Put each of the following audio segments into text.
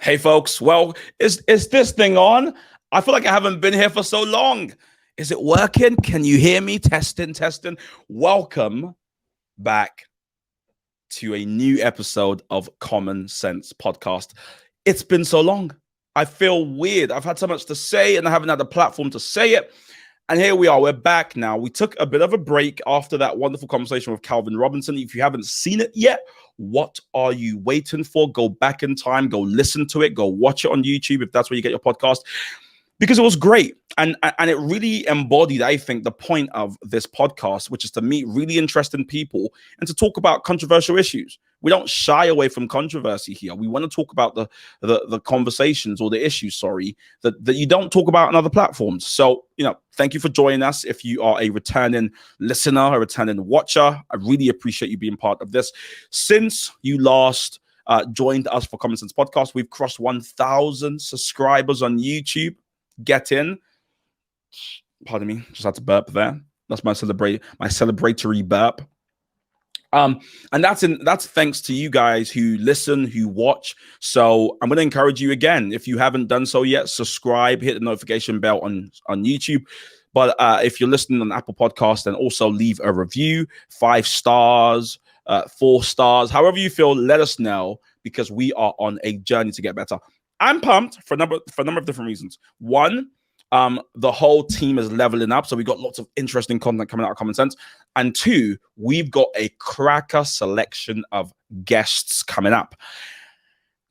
Hey folks, well, is this thing on? I feel like I haven't been here for so long. Is it working? Can you hear me? Testing, testing. Welcome back to a new episode of Common Sense Podcast. It's been so long. I feel weird. I've had so much to say and I haven't had the platform to say it. And here we are. We're back now. We took a bit of a break after that wonderful conversation with Calvin Robinson. If you haven't seen it yet, what are you waiting for? Go back in time, go listen to it, go watch it on YouTube if that's where you get your podcast, because it was great. And it really embodied, I think, the point of this podcast, which is to meet really interesting people and to talk about controversial issues. We don't shy away from controversy here. We want to talk about the conversations or the issues, that you don't talk about on other platforms. So, thank you for joining us. If you are a returning listener, a returning watcher, I really appreciate you being part of this. Since you last joined us for Common Sense Podcast, we've crossed 1,000 subscribers on YouTube. Get in. Pardon me, just had to burp there. That's my celebratory burp. And that's thanks to you guys who listen, who watch. So I'm going to encourage you again, if you haven't done so yet, subscribe, hit the notification bell on YouTube. But if you're listening on Apple Podcast, then also leave a review, 5 stars, 4 stars, however you feel. Let us know, because we are on a journey to get better. I'm pumped for a number of different reasons. One, the whole team is leveling up, so we got lots of interesting content coming out of Common Sense. And 2, we've got a cracker selection of guests coming up.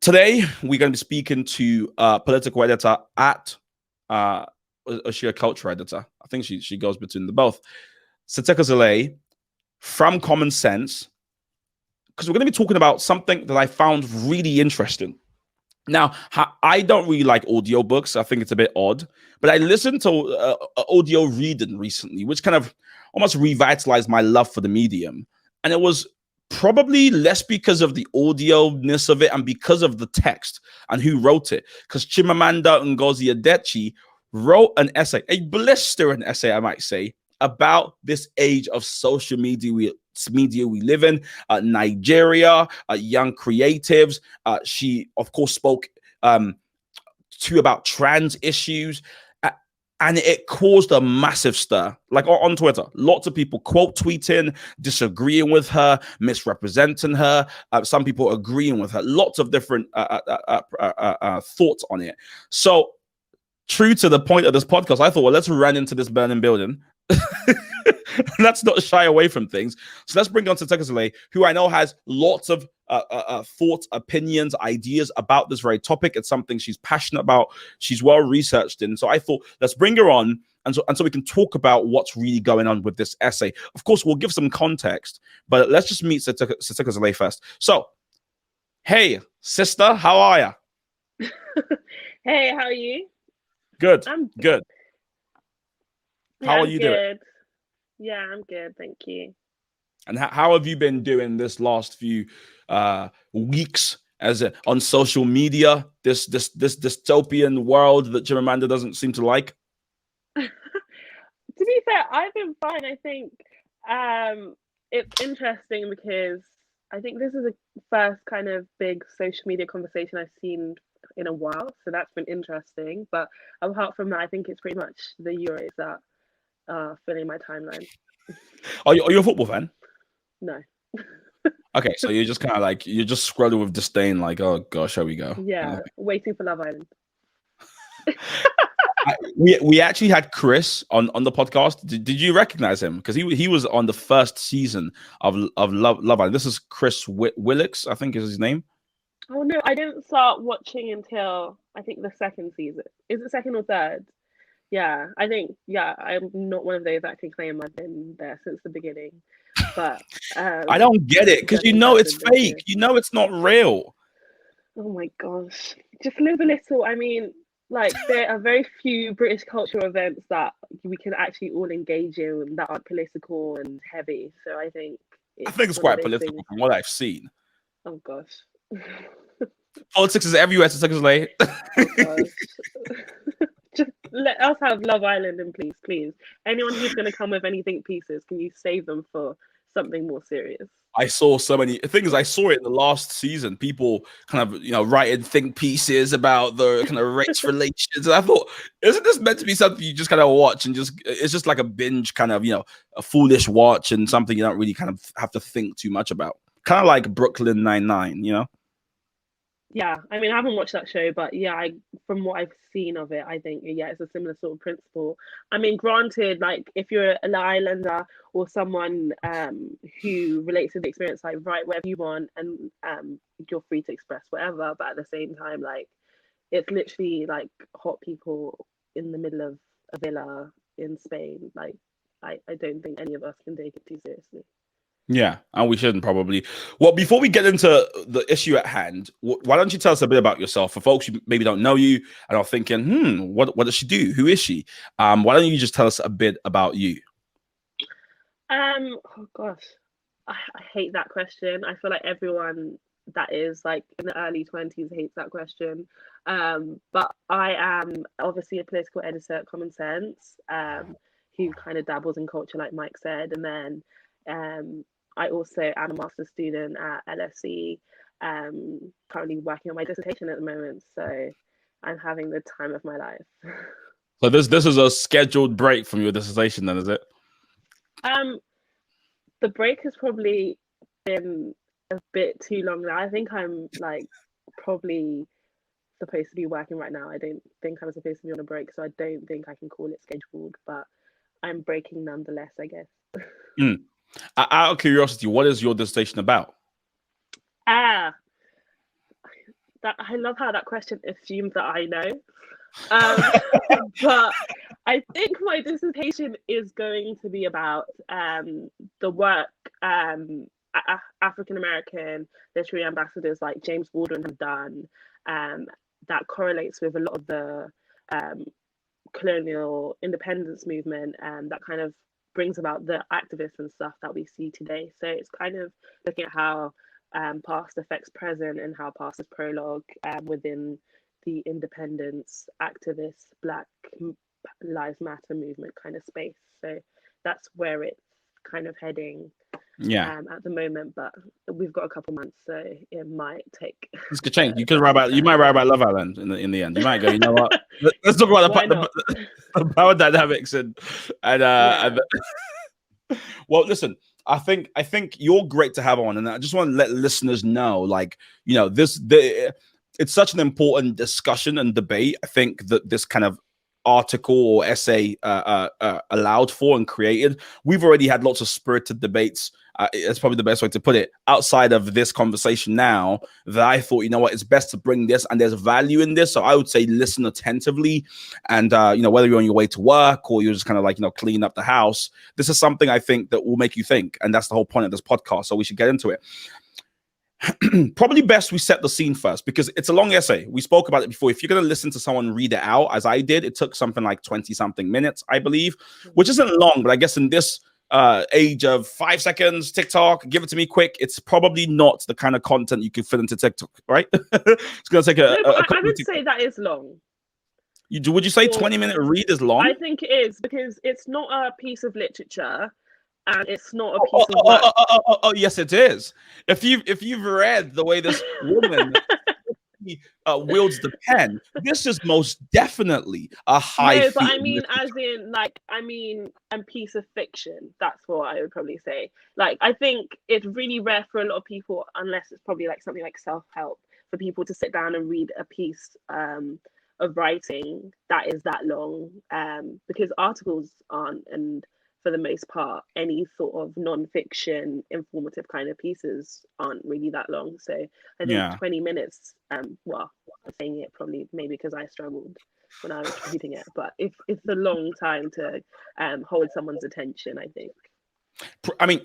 Today, we're going to be speaking to a political editor at, is she a culture editor? I think she goes between the both. Sithokozile from Common Sense, because we're going to be talking about something that I found really interesting. Now, I don't really like audiobooks. I think it's a bit odd. But I listened to audio reading recently, which kind of almost revitalized my love for the medium. And it was probably less because of the audio-ness of it and because of the text and who wrote it. Because Chimamanda Ngozi Adichie wrote an essay, a blistering essay, I might say, about this age of social media we live in, Nigeria, young creatives. She, of course, spoke about trans issues, and it caused a massive stir. Like on Twitter, lots of people quote tweeting, disagreeing with her, misrepresenting her. Some people agreeing with her. Lots of different thoughts on it. So, true to the point of this podcast, I thought, well, let's run into this burning building. Let's not shy away from things. So let's bring on Sithokozile, who I know has lots of thoughts, opinions, ideas about this very topic. It's something she's passionate about. She's well researched in. So I thought, let's bring her on, and so we can talk about what's really going on with this essay. Of course, we'll give some context, but let's just meet Sithokozile first. So, hey, sister, how are you? Hey, how are you? Good. I'm good. Yeah, How are you doing? Yeah, I'm good, thank you. And how have you been doing this last few weeks on social media? This dystopian world that Chimamanda doesn't seem to like. To be fair, I've been fine. I think it's interesting because I think this is the first kind of big social media conversation I've seen in a while, so that's been interesting. But apart from that, I think it's pretty much the Euros that filling my timeline. Are you a football fan? No. Okay, so you're just kind of like, you're just scrolling with disdain, like, oh gosh, here we go. Yeah, waiting for Love Island. We actually had Chris on the podcast. Did you recognize him? Because he was on the first season of Love Island. This is Chris Willix, I think is his name. Oh no, I didn't start watching until I think the second season. Is it second or third? Yeah, I think, I'm not one of those that can claim I've been there since the beginning. But I don't get it, because it's fake. It's not real. Oh my gosh. Just live a little. I mean, like, there are very few British cultural events that we can actually all engage in that aren't political and heavy. So I think it's quite political from what I've seen. Oh gosh. Politics is everywhere. It's late. Just let us have Love Island, and please. Anyone who's going to come with anything pieces, can you save them for something more serious. I saw so many things. I saw it in the last season. People kind of, writing think pieces about the kind of race relations. And I thought, isn't this meant to be something you just kind of watch and it's just like a binge kind of, a foolish watch and something you don't really kind of have to think too much about. Kind of like Brooklyn Nine-Nine, Yeah, I mean, I haven't watched that show, but yeah, from what I've seen of it, I think it's a similar sort of principle. I mean, granted, like if you're an islander or someone who relates to the experience, like write whatever you want and you're free to express whatever, but at the same time, like it's literally like hot people in the middle of a villa in Spain. Like I don't think any of us can take it too seriously. Yeah, and we shouldn't probably. Well, before we get into the issue at hand, why don't you tell us a bit about yourself for folks who maybe don't know you and are thinking, what does she do? Who is she? Why don't you just tell us a bit about you? Oh gosh, I hate that question. I feel like everyone that is like in the early 20s hates that question. But I am obviously a political editor at Common Sense, who kind of dabbles in culture, like Mike said, and then I also am a master's student at LSE, currently working on my dissertation at the moment. So I'm having the time of my life. So this is a scheduled break from your dissertation, then, is it? The break has probably been a bit too long now. I think I'm like probably supposed to be working right now. I don't think I'm supposed to be on a break, so I don't think I can call it scheduled, but I'm breaking nonetheless, I guess. Out of curiosity, what is your dissertation about? I love how that question assumes that I know. But I think my dissertation is going to be about the work African American literary ambassadors like James Baldwin have done that correlates with a lot of the colonial independence movement that kind of brings about the activists and stuff that we see today. So it's kind of looking at how past affects present and how past is prologue within the independence activist Black Lives Matter movement kind of space. So that's where it's kind of heading at the moment, but we've got a couple months, so it might take. This could change. You might write about Love Island in the end. You might go, you know what? Let's talk about the power dynamics and well, listen. I think you're great to have on, and I just want to let listeners know, like, it's such an important discussion and debate. I think that this kind of article or essay allowed for and created. We've already had lots of spirited debates. It's probably the best way to put it outside of this conversation now, that I thought, it's best to bring this, and there's value in this. So I would say listen attentively, and whether you're on your way to work or you're just kind of like cleaning up the house, this is something I think that will make you think, and that's the whole point of this podcast. So we should get into it. Probably best we set the scene first, because it's a long essay. We spoke about it before. If you're going to listen to someone read it out, as I did, it took something like 20 something minutes, I believe, which isn't long, but I guess in this age of 5 seconds, TikTok, give it to me quick, it's probably not the kind of content you could fit into TikTok, right? It's going to take I would say that is long. Would you say 20-minute read is long? I think it is, because it's not a piece of literature. And it's not a piece of work. Oh, yes, it is. If you've read the way this woman wields the pen, this is most definitely a high. No, but I mean, as in, like, a piece of fiction. That's what I would probably say. Like, I think it's really rare for a lot of people, unless it's probably like something like self-help, for people to sit down and read a piece of writing that is that long, because articles aren't, and for the most part, any sort of non-fiction, informative kind of pieces aren't really that long. So I think 20 minutes, well, I'm saying it probably maybe because I struggled when I was reading it, but it's a long time to hold someone's attention, I think. I mean,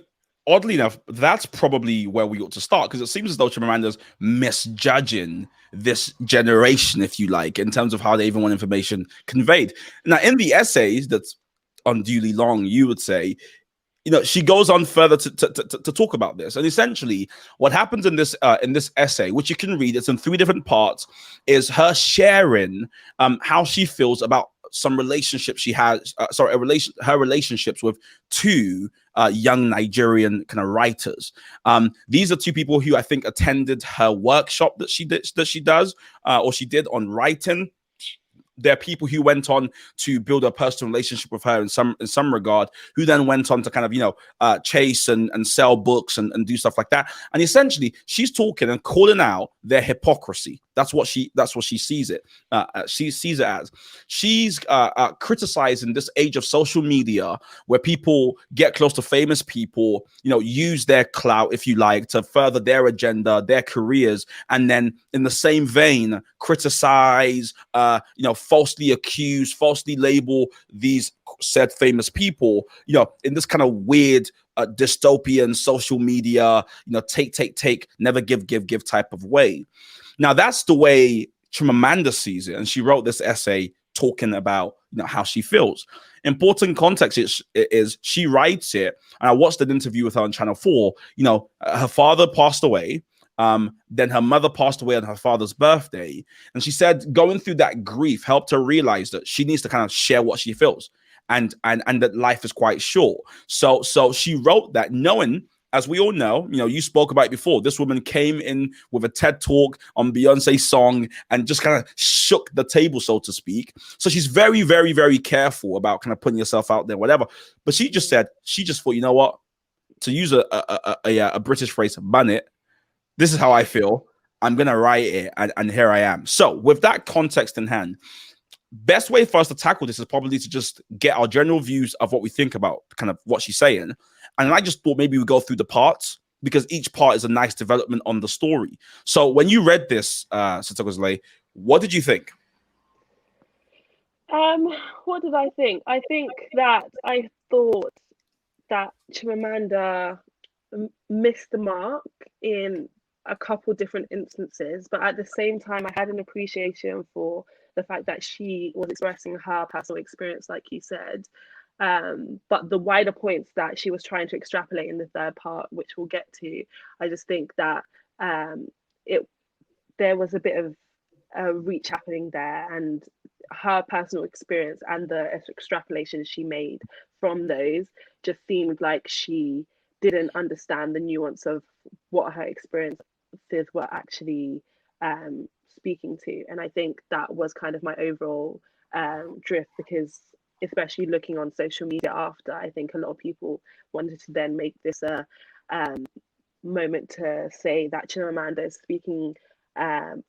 oddly enough, that's probably where we ought to start, because it seems as though Chimamanda's misjudging this generation, if you like, in terms of how they even want information conveyed. Now, in the essays that's unduly long, you would say, she goes on further to talk about this, and essentially what happens in this essay, which you can read, it's in 3 different parts, is her sharing how she feels about some relationships she has, her relationships with two young Nigerian kind of writers. These are two people who I think attended her workshop that she does or she did on writing. There are people who went on to build a personal relationship with her in some regard, who then went on to kind of, chase and sell books and do stuff like that. And essentially, she's talking and calling out their hypocrisy. That's what she sees it. She sees it as. She's criticizing this age of social media where people get close to famous people, use their clout, if you like, to further their agenda, their careers, and then in the same vein criticize, falsely accuse, falsely label these said famous people, in this kind of weird dystopian social media, take, never give type of way. Now, that's the way Chimamanda sees it. And she wrote this essay talking about, how she feels. Important context is she writes it. And I watched an interview with her on Channel 4. Her father passed away. Then her mother passed away on her father's birthday. And she said going through that grief helped her realize that she needs to kind of share what she feels and that life is quite short. So she wrote that knowing, as we all know, you spoke about it before, this woman came in with a TED talk on Beyonce's song and just kind of shook the table, so to speak. So she's very, very, very careful about kind of putting yourself out there, whatever. But she just thought, you know what, to use a British phrase, bun it. This is how I feel. I'm going to write it. And here I am. So with that context in hand, best way for us to tackle this is probably to just get our general views of what we think about kind of what she's saying. And I just thought maybe we go through the parts because each part is a nice development on the story. So when you read this, Sithokozile, what did you think? What did I think? I think that I thought that Chimamanda missed the mark in a couple different instances, but at the same time, I had an appreciation for the fact that she was expressing her personal experience, like you said. But the wider points that she was trying to extrapolate in the third part, which we'll get to, I just think that there was a bit of a reach happening there, and her personal experience and the extrapolation she made from those just seemed like she didn't understand the nuance of what her experiences were actually speaking to. And I think that was kind of my overall drift, because especially looking on social media after, I think a lot of people wanted to then make this a moment to say that Chimamanda is speaking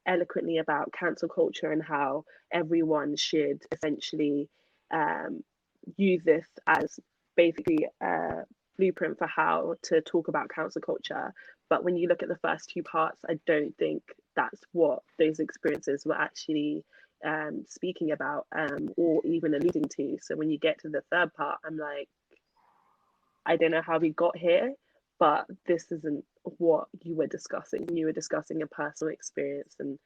eloquently about cancel culture and how everyone should essentially use this as basically a blueprint for how to talk about cancel culture. But when you look at the first two parts, I don't think that's what those experiences were actually speaking about or even alluding to. So when you get to the third part, I'm like, I don't know how we got here, but this isn't what you were discussing. You were discussing a personal experience, and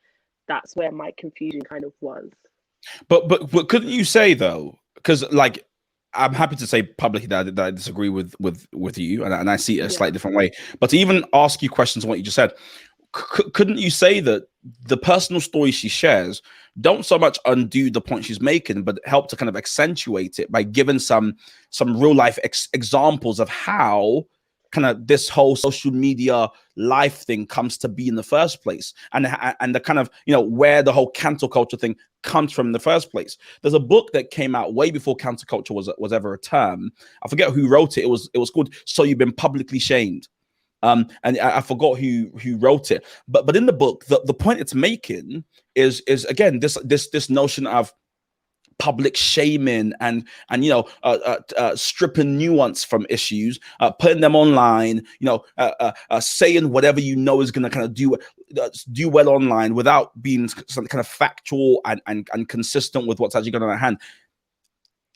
that's where my confusion kind of was. But couldn't you say though, because like I'm happy to say publicly that I disagree with you, and I see it a slightly different way. But to even ask you questions on what you just said, couldn't you say that the personal stories she shares don't so much undo the point she's making, but help to kind of accentuate it by giving some real life examples of how kind of this whole social media life thing comes to be in the first place, and the kind of, you know, where the whole cancel culture thing comes from in the first place. There's a book that came out way before cancel culture was ever a term. I forget who wrote it. It was called So You've Been Publicly Shamed. And I forgot who wrote it, but in the book, the point it's making is again this notion of public shaming and you know stripping nuance from issues, putting them online, you know, saying whatever you know is going to kind of do well online without being some kind of factual and consistent with what's actually going on at hand.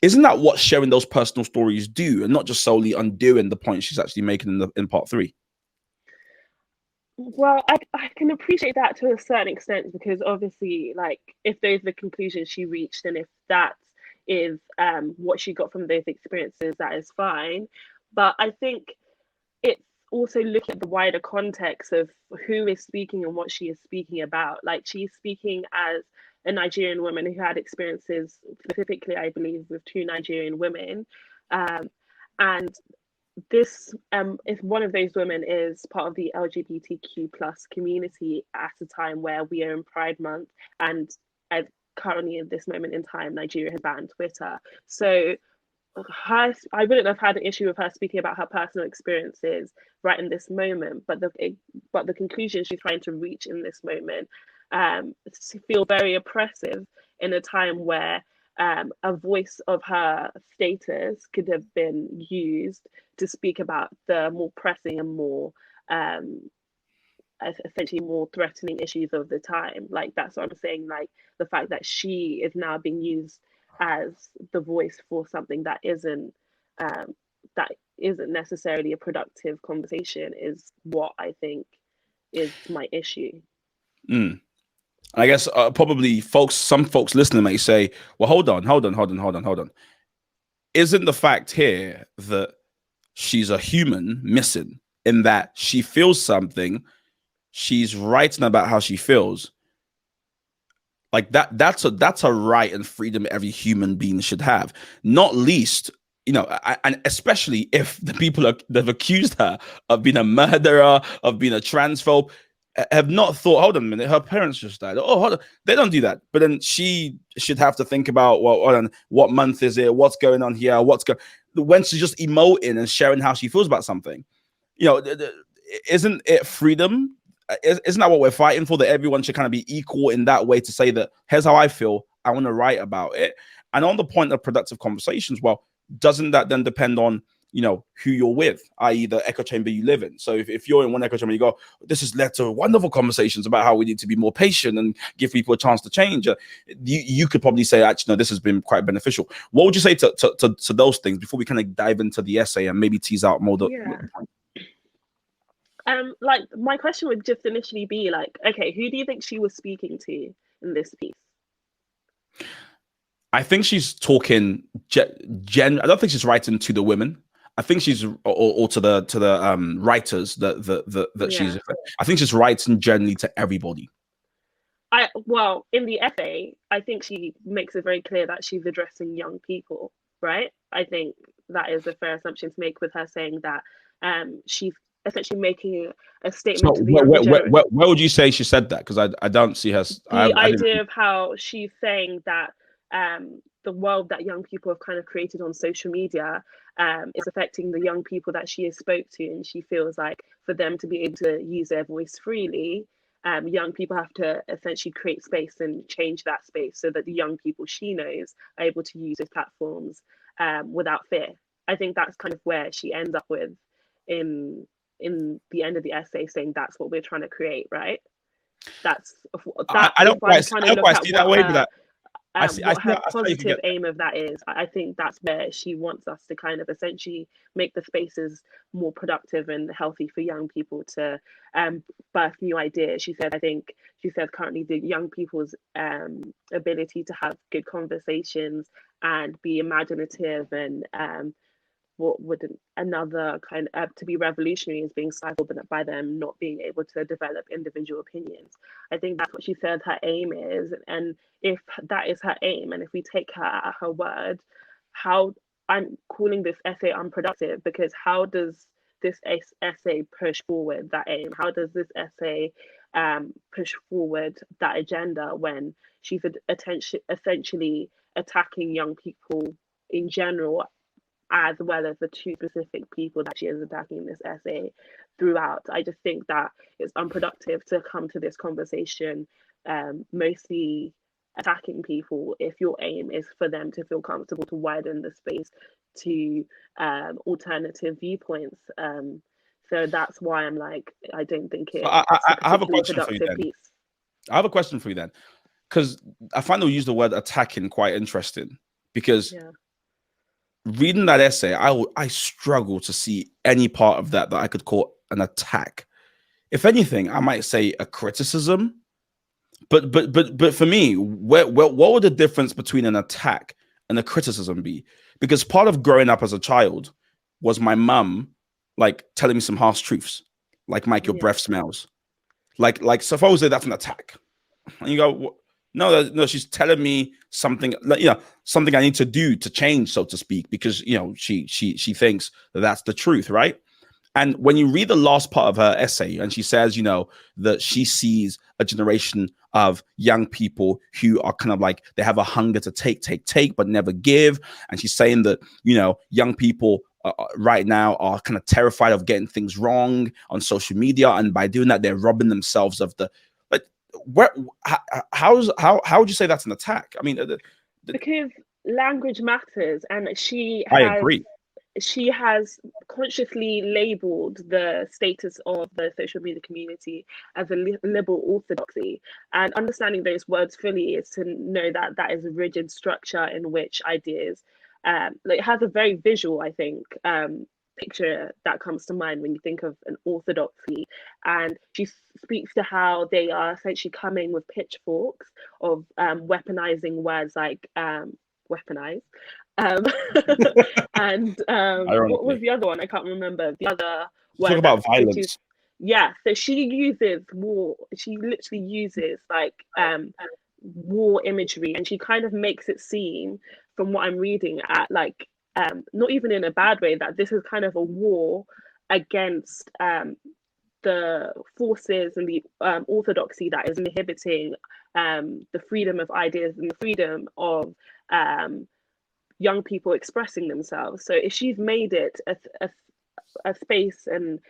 Isn't that what sharing those personal stories do, and not just solely undoing the point she's actually making in part 3? Well, I can appreciate that to a certain extent, because obviously, like, if those are the conclusions she reached, and if that is what she got from those experiences, that is fine. But I think it's also looking at the wider context of who is speaking and what she is speaking about. Like, she's speaking as a Nigerian woman who had experiences, specifically, I believe, with two Nigerian women. And this, if one of those women is part of the LGBTQ plus community at a time where we are in Pride Month, and currently at this moment in time, Nigeria has banned Twitter. So I wouldn't have had an issue with her speaking about her personal experiences right in this moment, but the conclusion she's trying to reach in this moment feel very oppressive in a time where a voice of her status could have been used to speak about the more pressing and more essentially more threatening issues of the time. Like, that's what I'm saying. Like, the fact that she is now being used as the voice for something that isn't necessarily a productive conversation is what I think is my issue. I guess probably some folks listening may say, well, hold on. Isn't the fact here that she's a human missing, in that she feels something, she's writing about how she feels? Like that's a right and freedom every human being should have, not least, and especially if the people that have accused her of being a murderer, of being a transphobe, have not thought, hold on a minute, her parents just died. Oh, hold on. They don't do that. But then she should have to think about, well, what month is it? What's going on here? When she's just emoting and sharing how she feels about something. Isn't it freedom? Isn't that what we're fighting for? That everyone should kind of be equal in that way, to say that here's how I feel, I want to write about it. And on the point of productive conversations, well, doesn't that then depend on who you're with, i.e. the echo chamber you live in? So if you're in one echo chamber, you go, this has led to wonderful conversations about how we need to be more patient and give people a chance to change. You could probably say, actually, no, this has been quite beneficial. What would you say to those things before we kind of dive into the essay and maybe tease out more the point? Like, my question would just initially be like, okay, who do you think she was speaking to in this piece? I think she's talking I don't think she's writing to the women. I think she's or to the writers that she's. I think she's writing generally to everybody. Well, in the essay, I think she makes it very clear that she's addressing young people, right? I think that is a fair assumption to make with her saying that she's essentially making a statement to the younger generation. Where would you say she said that? Because I don't see her. The idea of how she's saying that the world that young people have kind of created on social media is affecting the young people that she has spoke to, and she feels like for them to be able to use their voice freely, young people have to essentially create space and change that space so that the young people she knows are able to use those platforms without fear. I think that's kind of where she ends up with in the end of the essay, saying that's what we're trying to create, right? I don't quite see that way, but what her positive aim of that is. I think that's where she wants us to kind of essentially make the spaces more productive and healthy for young people to birth new ideas. She said currently the young people's ability to have good conversations and be imaginative and what would another kind of to be revolutionary is being stifled by them not being able to develop individual opinions. I think that's what she said her aim is. And if that is her aim, and if we take her at her word, how I'm calling this essay unproductive, because how does this essay push forward that aim? How does this essay push forward that agenda when she's essentially attacking young people in general, as well as the two specific people that she is attacking in this essay throughout? I just think that it's unproductive to come to this conversation mostly attacking people if your aim is for them to feel comfortable, to widen the space to alternative viewpoints. So that's why I'm like, I don't think it's I have a question for you then. Piece. I have a question for you then, because I find they'll use the word attacking quite interesting, because reading that essay, I struggle to see any part of that I could call an attack. If anything, I might say a criticism. But for me, what would the difference between an attack and a criticism be? Because part of growing up as a child was my mum like telling me some harsh truths, like, Mike, your breath smells. Like supposedly that's an attack. And you go, No, she's telling me something, something I need to do to change, so to speak, because she thinks that that's the truth, right? And when you read the last part of her essay, and she says, that she sees a generation of young people who are kind of like, they have a hunger to take, but never give. And she's saying that, young people right now are kind of terrified of getting things wrong on social media. And by doing that, they're robbing themselves of but how would you say that's an attack? I mean, because language matters, and I agree. She has consciously labeled the status of the social media community as a liberal orthodoxy, and understanding those words fully is to know that that is a rigid structure in which ideas, it has a very visual, I think, picture that comes to mind when you think of an orthodoxy. And she speaks to how they are essentially coming with pitchforks of weaponizing words like weaponize. Um, and what was the other one? I can't remember the other word. Talk about violence. Yeah, so she uses war. She literally uses like war imagery, and she kind of makes it seem, from what I'm reading, at like not even in a bad way, that this is kind of a war against the forces and the orthodoxy that is inhibiting the freedom of ideas and the freedom of young people expressing themselves. So if she's made it a space, and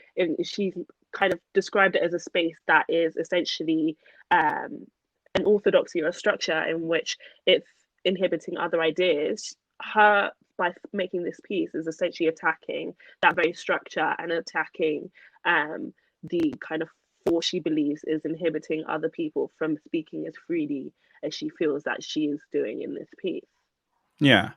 she's kind of described it as a space that is essentially an orthodoxy or a structure in which it's inhibiting other ideas, her, by making this piece, is essentially attacking that very structure and attacking the kind of force she believes is inhibiting other people from speaking as freely as she feels that she is doing in this piece. Yeah.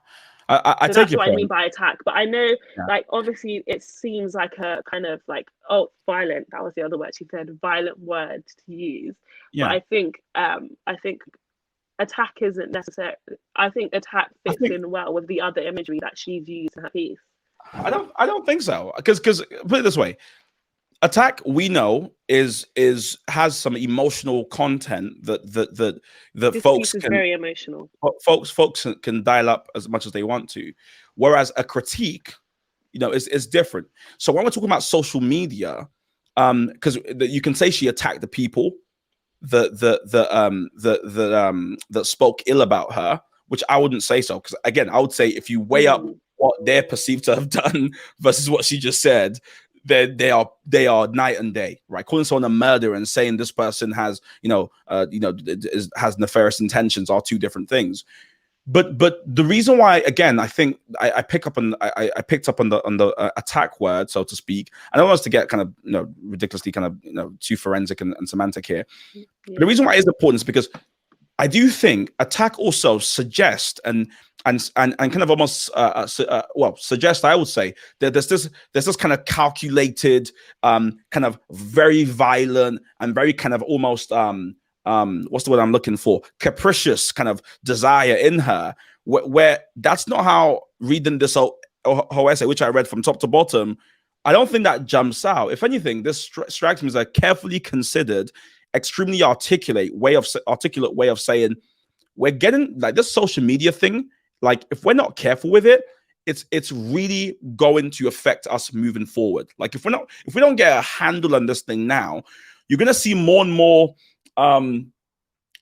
I so take that's your what point. I mean by attack. But I know, like, obviously it seems like a kind of like, oh, violent, that was the other word she said, violent word to use. But I think attack isn't necessary. I think attack fits in well with the other imagery that she's used in her piece. I don't think so. Because put it this way, attack, we know, has some emotional content that this folks piece is can very emotional. Folks can dial up as much as they want to, whereas a critique, is different. So when we're talking about social media, because you can say she attacked the people that spoke ill about her, which I wouldn't say so, because again, I would say if you weigh up what they're perceived to have done versus what she just said, they are night and day, right? Calling someone a murderer and saying this person has has nefarious intentions are two different things. But the reason why, again, I think I picked up on the attack word, so to speak. I don't want us to get kind of ridiculously kind of too forensic and semantic here. Yeah. But the reason why it is important is because I do think attack also suggests and kind of almost suggest, I would say, that there's this kind of calculated, kind of very violent and very kind of almost what's the word I'm looking for? Capricious kind of desire in her, where that's not how reading this whole essay, which I read from top to bottom, I don't think that jumps out. If anything, this strikes me as a carefully considered, extremely articulate way of saying, we're getting like this social media thing. Like, if we're not careful with it, it's really going to affect us moving forward. Like, if we don't get a handle on this thing now, you're gonna see more and more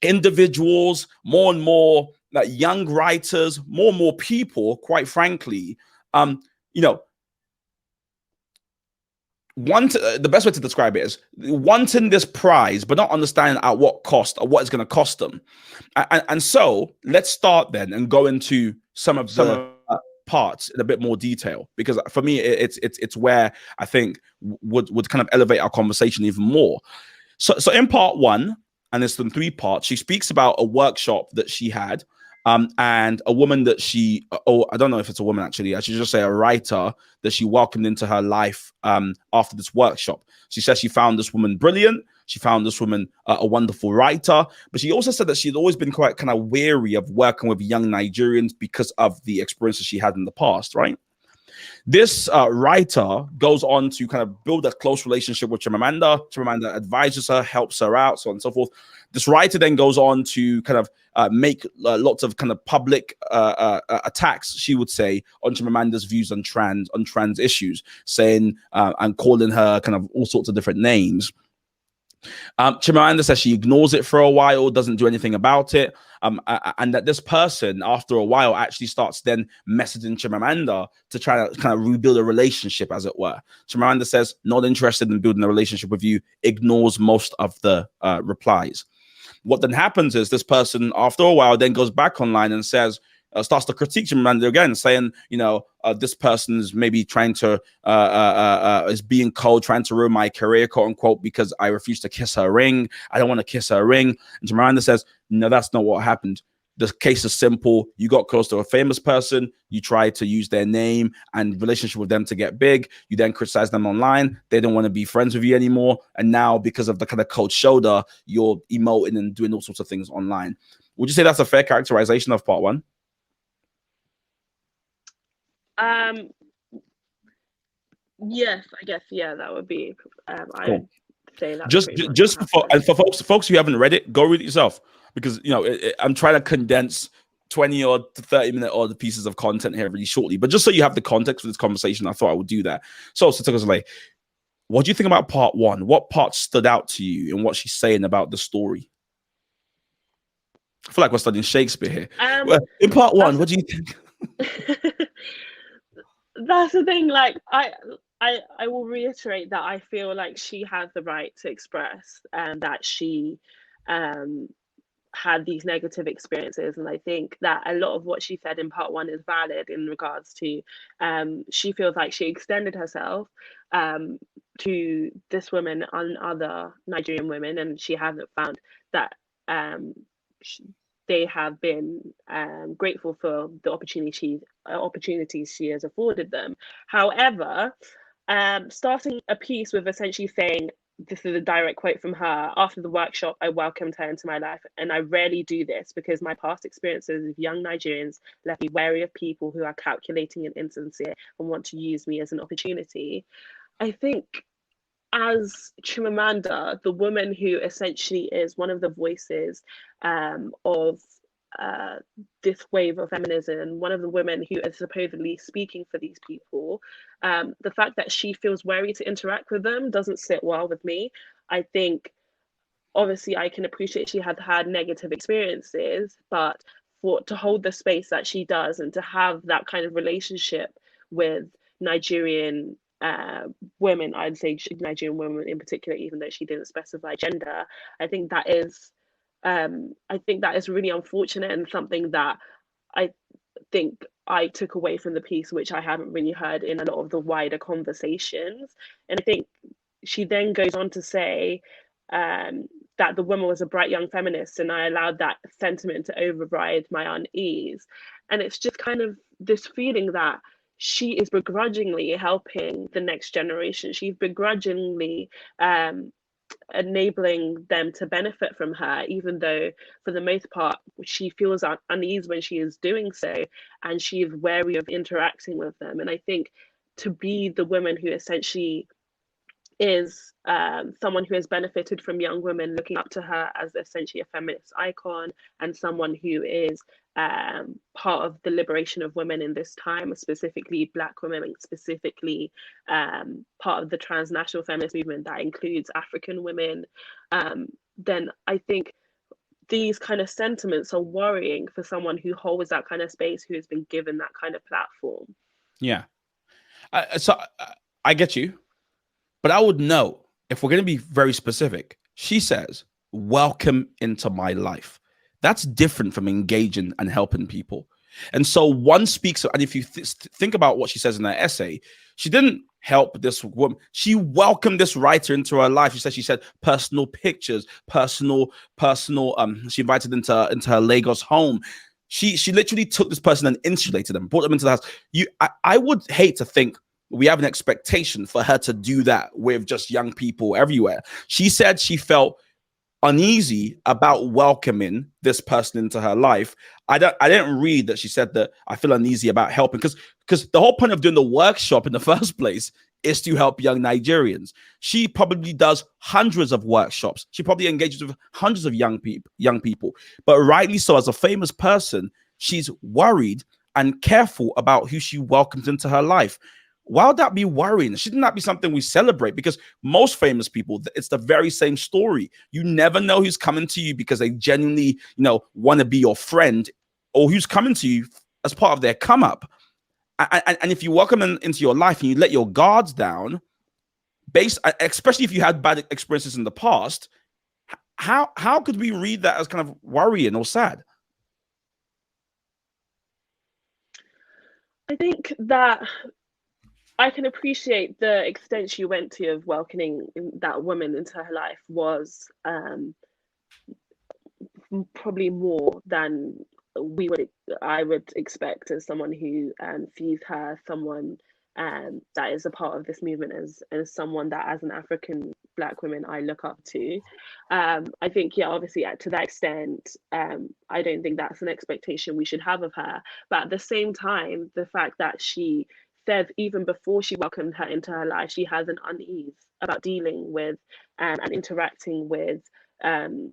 individuals, more and more like young writers, more and more people, quite frankly, the best way to describe it is wanting this prize, but not understanding at what cost or what it's going to cost them. And so let's start then and go into some of the parts in a bit more detail, because for me, it's where I think would kind of elevate our conversation even more. So in part one, and it's in 3 parts, she speaks about a workshop that she had, and a woman that I don't know if it's a woman, actually. I should just say a writer that she welcomed into her life after this workshop. She says she found this woman brilliant. She found this woman a wonderful writer, but she also said that she'd always been quite kind of weary of working with young Nigerians because of the experiences she had in the past, right? This writer goes on to kind of build a close relationship with Chimamanda. Chimamanda advises her, helps her out, so on and so forth. This writer then goes on to kind of make lots of kind of public attacks, she would say, on Chimamanda's views on trans issues, saying and calling her kind of all sorts of different names. Chimamanda says she ignores it for a while, doesn't do anything about it, and that this person, after a while, actually starts then messaging Chimamanda to try to kind of rebuild a relationship, as it were. Chimamanda says, not interested in building a relationship with you, ignores most of the replies. What then happens is this person, after a while, then goes back online and says, starts to critique Chimamanda again, saying, this person is maybe trying to, is being cold, trying to ruin my career, quote unquote, because I refuse to kiss her ring. I don't want to kiss her ring. And Chimamanda says, no, that's not what happened. The case is simple. You got close to a famous person. You tried to use their name and relationship with them to get big. You then criticize them online. They don't want to be friends with you anymore. And now, because of the kind of cold shoulder, you're emoting and doing all sorts of things online. Would you say that's a fair characterization of part one? Yes, I guess, yeah, that would be I cool. would say that. Just for folks who haven't read it, go read it yourself, because I'm trying to condense 20 or 30 minute odd pieces of content here really shortly, but just so you have the context for this conversation, I thought I would do that. So Sithokozile, what do you think about part one? What part stood out to you in what she's saying about the story? I feel like we're studying Shakespeare here. In part one, what do you think? That's the thing, like I will reiterate that I feel like she has the right to express and that she had these negative experiences, and I think that a lot of what she said in part one is valid in regards to she feels like she extended herself to this woman and other Nigerian women, and she hasn't found that they have been grateful for the opportunities she has afforded them. However, starting a piece with essentially saying, this is a direct quote from her, after the workshop, I welcomed her into my life, and I rarely do this because my past experiences with young Nigerians left me wary of people who are calculating and insincere and want to use me as an opportunity. I think as Chimamanda, the woman who essentially is one of the voices of this wave of feminism, one of the women who is supposedly speaking for these people, the fact that she feels wary to interact with them doesn't sit well with me. I think, obviously, I can appreciate she had had negative experiences, but to hold the space that she does and to have that kind of relationship with Nigerian women, I'd say Nigerian women in particular, even though she didn't specify gender, I think that is really unfortunate and something that I think I took away from the piece, which I haven't really heard in a lot of the wider conversations. And I think she then goes on to say that the woman was a bright young feminist, and I allowed that sentiment to override my unease. And it's just kind of this feeling that she is begrudgingly helping the next generation. She's begrudgingly enabling them to benefit from her, even though for the most part she feels unease when she is doing so, and she is wary of interacting with them. And I think to be the woman who essentially is someone who has benefited from young women looking up to her as essentially a feminist icon, and someone who is part of the liberation of women in this time, specifically Black women, specifically part of the transnational feminist movement that includes African women, then I think these kind of sentiments are worrying for someone who holds that kind of space, who has been given that kind of platform. Yeah. So I get you. But I would know, if we're going to be very specific, she says, welcome into my life. That's different from engaging and helping people. And so one speaks, and if you think about what she says in her essay, she didn't help this woman. She welcomed this writer into her life. She said personal pictures, personal, she invited into her Lagos home. She literally took this person and insulated them, brought them into the house. I would hate to think we have an expectation for her to do that with just young people everywhere. She said she felt uneasy about welcoming this person into her life. I didn't read that she said that I feel uneasy about helping, because because the whole point of doing the workshop in the first place is to help young Nigerians. She probably does hundreds of workshops. She probably engages with hundreds of young people. But rightly so, as a famous person, she's worried and careful about who she welcomes into her life. Why would that be worrying? Shouldn't that be something we celebrate? Because most famous people, it's the very same story. You never know who's coming to you because they genuinely, want to be your friend, or who's coming to you as part of their come up. And if you welcome them into your life and you let your guards down, especially if you had bad experiences in the past, how could we read that as kind of worrying or sad? I think that I can appreciate the extent she went to of welcoming that woman into her life was probably more than I would expect as someone who sees her, someone that is a part of this movement, as someone that, as an African Black woman, I look up to. I think, obviously, to that extent, I don't think that's an expectation we should have of her. But at the same time, the fact that she said even before she welcomed her into her life, she has an unease about dealing with and interacting with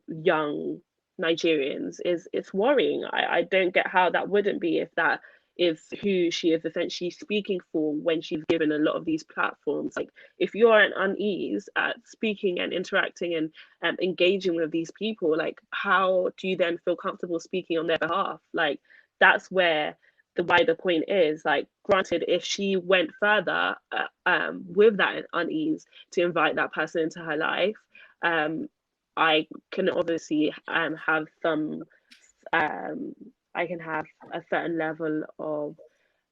young Nigerians it's worrying. I don't get how that wouldn't be, if that is who she is essentially speaking for when she's given a lot of these platforms. Like, if you're an unease at speaking and interacting and engaging with these people, like, how do you then feel comfortable speaking on their behalf? Like, that's where the wider point is. Like, granted, if she went further with that unease to invite that person into her life, I can obviously have some, I can have a certain level of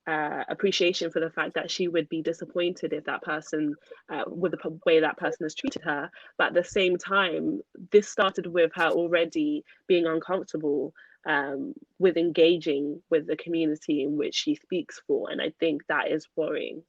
appreciation for the fact that she would be disappointed if that person, with the way that person has treated her. But at the same time, this started with her already being uncomfortable with engaging with the community in which she speaks for. And I think that is worrying.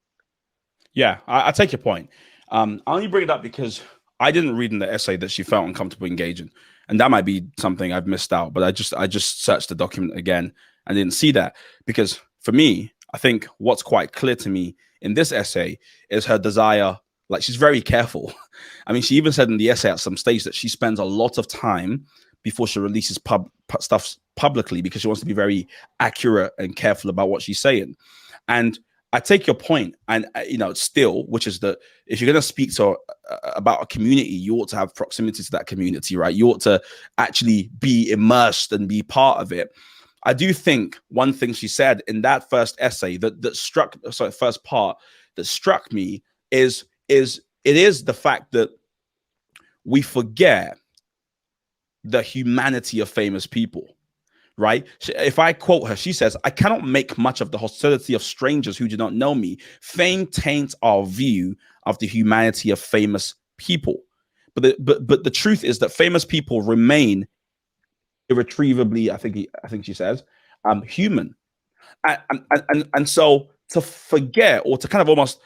Yeah, I take your point. I only bring it up because I didn't read in the essay that she felt uncomfortable engaging, and that might be something I've missed out. But I just searched the document again and didn't see that, because for me, I think what's quite clear to me in this essay is her desire. Like, she's very careful. I mean, she even said in the essay at some stage that she spends a lot of time before she releases stuff publicly, because she wants to be very accurate and careful about what she's saying. And I take your point, and still, which is that if you're going to speak to about a community, you ought to have proximity to that community, right? You ought to actually be immersed and be part of it. I do think one thing she said in that first essay first part that struck me is the fact that we forget the humanity of famous people. Right? If I quote her, she says, "I cannot make much of the hostility of strangers who do not know me. Fame taints our view of the humanity of famous people." But the truth is that famous people remain irretrievably, I think she says, human. And so to forget, or to kind of almost,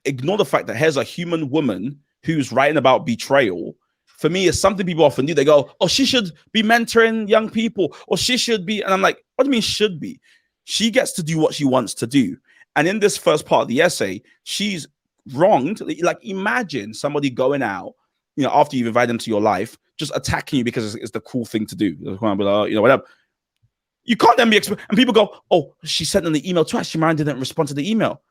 ignore the fact that here's a human woman who's writing about betrayal, for me, is something people often do. They go, "Oh, she should be mentoring young people," or "she should be," and I'm like, what do you mean should be? She gets to do what she wants to do. And in this first part of the essay, she's wronged. Like, imagine somebody going out, after you've invited them to your life, just attacking you because it's the cool thing to do. Whatever. You can't then be and people go, "Oh, she sent them the email twice. Chimamanda didn't respond to the email."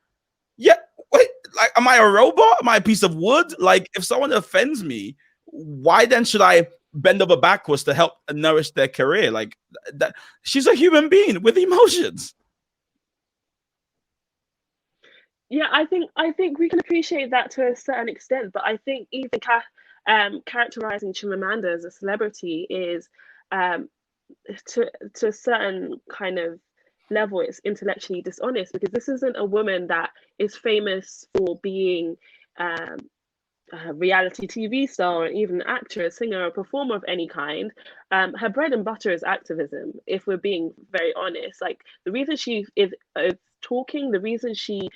Yeah, wait, like, am I a robot? Am I a piece of wood? Like, if someone offends me, why then should I bend over backwards to help nourish their career? Like, that she's a human being with emotions. Yeah, I think we can appreciate that to a certain extent, but I think even characterizing Chimamanda as a celebrity is, to a certain kind of level, it's intellectually dishonest, because this isn't a woman that is famous for being a reality TV star, or even an actor, a singer, or performer of any kind. Her bread and butter is activism, if we're being very honest. Like, the reason she is talking, the reason she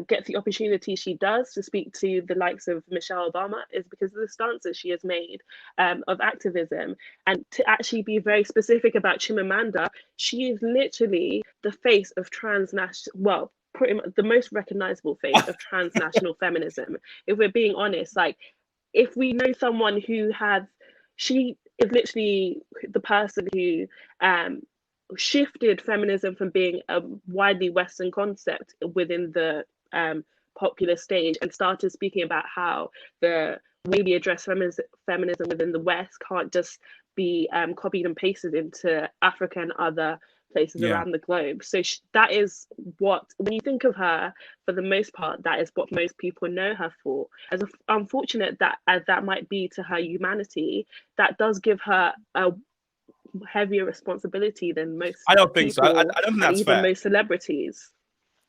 gets the opportunity she does to speak to the likes of Michelle Obama, is because of the stances she has made of activism. And to actually be very specific about Chimamanda, she is literally the face of transnational, well, pretty much the most recognizable face of transnational feminism. If we're being honest, like if we know someone who has, she is literally the person who shifted feminism from being a widely Western concept within the popular stage and started speaking about how the way we address feminism within the West can't just be copied and pasted into Africa and other places around the globe. So that is what, when you think of her, for the most part, that is what most people know her for. As unfortunate that as that might be to her humanity, that does give her a heavier responsibility than most. I don't think so. I don't think that's even fair. Most celebrities.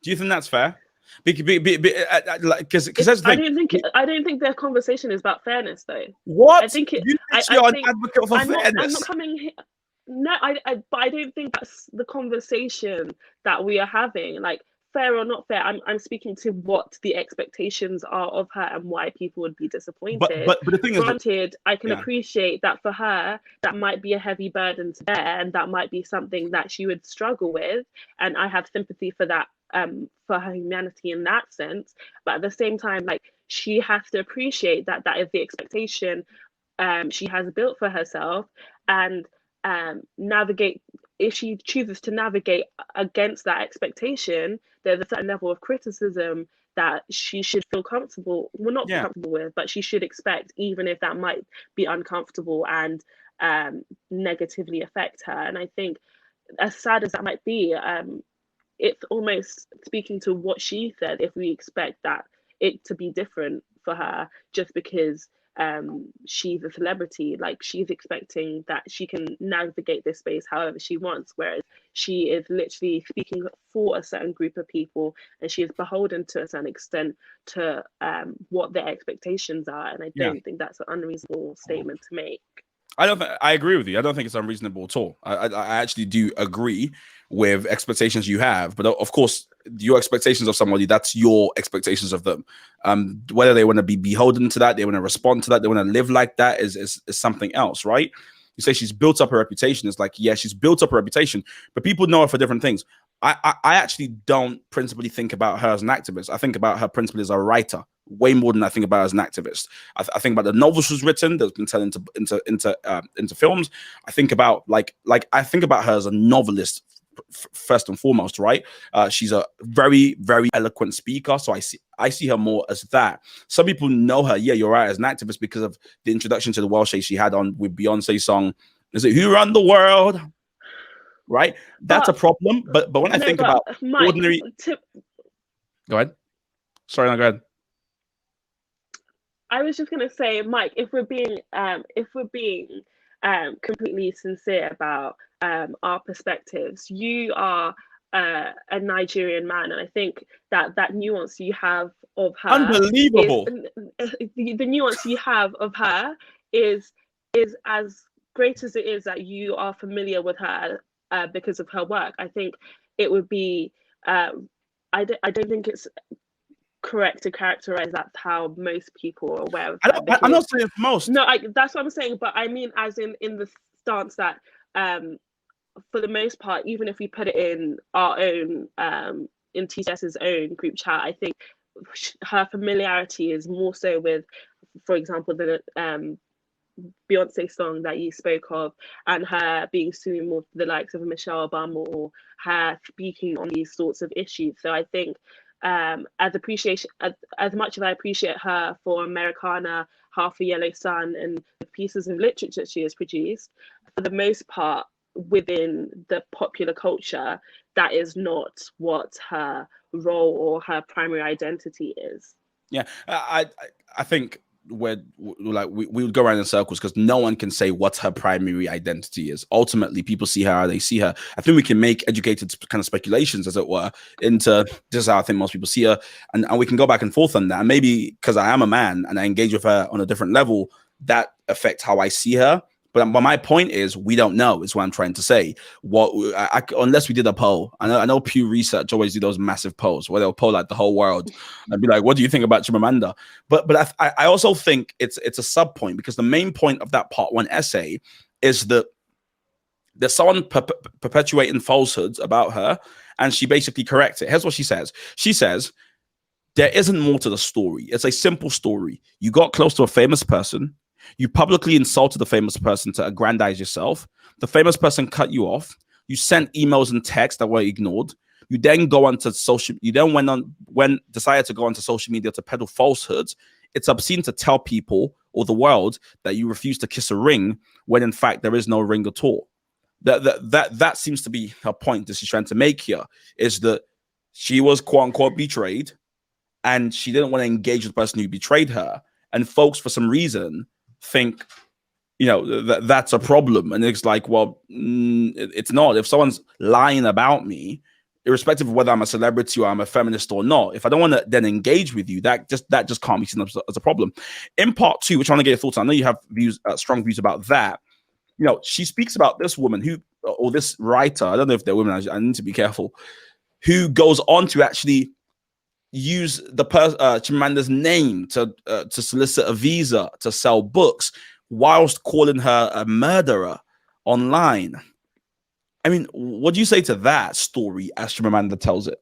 Do you think that's fair? Because that's the thing. I don't think their conversation is about fairness, though. What? I think you're an advocate for fairness. I'm not coming here. No, but I don't think that's the conversation that we are having. Like, fair or not fair, I'm speaking to what the expectations are of her and why people would be disappointed. But the thing is, granted, I can appreciate that for her, that might be a heavy burden to bear, and that might be something that she would struggle with. And I have sympathy for that, for her humanity in that sense. But at the same time, like, she has to appreciate that that is the expectation she has built for herself, and navigate. If she chooses to navigate against that expectation, there's a certain level of criticism that she should feel comfortable, well, not comfortable with, but she should expect, even if that might be uncomfortable and negatively affect her. And I think, as sad as that might be, it's almost speaking to what she said, if we expect that it to be different for her just because she's a celebrity. Like, she's expecting that she can navigate this space however she wants, whereas she is literally speaking for a certain group of people, and she is beholden to a certain extent to what their expectations are. And I don't think that's an unreasonable statement to make. I agree with you. I don't think it's unreasonable at all. I actually do agree with expectations you have, but of course, your expectations of somebody, that's your expectations of them. Whether they want to be beholden to that, they want to respond to that, they want to live like that is something else, right? You say she's built up her reputation. It's like, yeah, she's built up her reputation, but people know her for different things. I actually don't principally think about her as an activist. I think about her principally as a writer, way more than I think about her as an activist. I think about the novels she's written that's been turned into films. I think about I think about her as a novelist first and foremost, right? She's a very, very eloquent speaker, so I see her more as that. Some people know her, yeah, you're right, as an activist because of the introduction to the Welsh she had on with Beyonce's song, is it Who Run the World? Right? That's a problem. But when I think about Mike, ordinary... Go ahead. Sorry, no, go ahead. I was just going to say, Mike, if we're being completely sincere about our perspectives, you are a Nigerian man, and I think that nuance you have of her, unbelievable. The nuance you have of her is as great as it is that you are familiar with her because of her work. I think it would be I don't think it's correct to characterize that's how most people are aware of her. I'm not saying most. No, that's what I'm saying, but I mean as in the stance that for the most part, even if we put it in our own in TCS's own group chat, I think her familiarity is more so with, for example, the Beyonce song that you spoke of, and her being soon with the likes of Michelle Obama, or her speaking on these sorts of issues. So I think as much as I appreciate her for Americana, Half a Yellow Sun, and the pieces of literature she has produced, for the most part, within the popular culture, that is not what her role or her primary identity is. Yeah, I think we would go around in circles because no one can say what her primary identity is. Ultimately, people see her how they see her. I think we can make educated kind of speculations, as it were, into this is how I think most people see her, and we can go back and forth on that. And maybe because I am a man and I engage with her on a different level, that affects how I see her. But my point is, we don't know. Is what I'm trying to say. Unless we did a poll. I know Pew Research always do those massive polls where they'll poll like the whole world and be like, "What do you think about Chimamanda?" But I also think it's a sub point, because the main point of that part one essay is that There's someone perpetuating falsehoods about her, and she basically corrects it. Here's what she says. She says, there isn't more to the story. It's a simple story. You got close to a famous person. You publicly insulted the famous person to aggrandize yourself. The famous person cut you off. You sent emails and texts that were ignored. You then decided to go onto social media to peddle falsehoods. It's obscene to tell people or the world that you refuse to kiss a ring when in fact there is no ring at all. That seems to be her point that she's trying to make here, is that she was quote unquote betrayed, and she didn't want to engage with the person who betrayed her. And folks, for some reason, think, that's a problem. And it's like, well, it's not. If someone's lying about me, irrespective of whether I'm a celebrity or I'm a feminist or not, if I don't want to then engage with you, that just can't be seen as a problem. In part 2, which I want to get your thoughts on, I know you have strong views about that. She speaks about this woman or this writer, I don't know if they're women, I need to be careful, who goes on to actually use the Chimamanda's name to solicit a visa to sell books, whilst calling her a murderer online. I mean, what do you say to that story as Chimamanda tells it?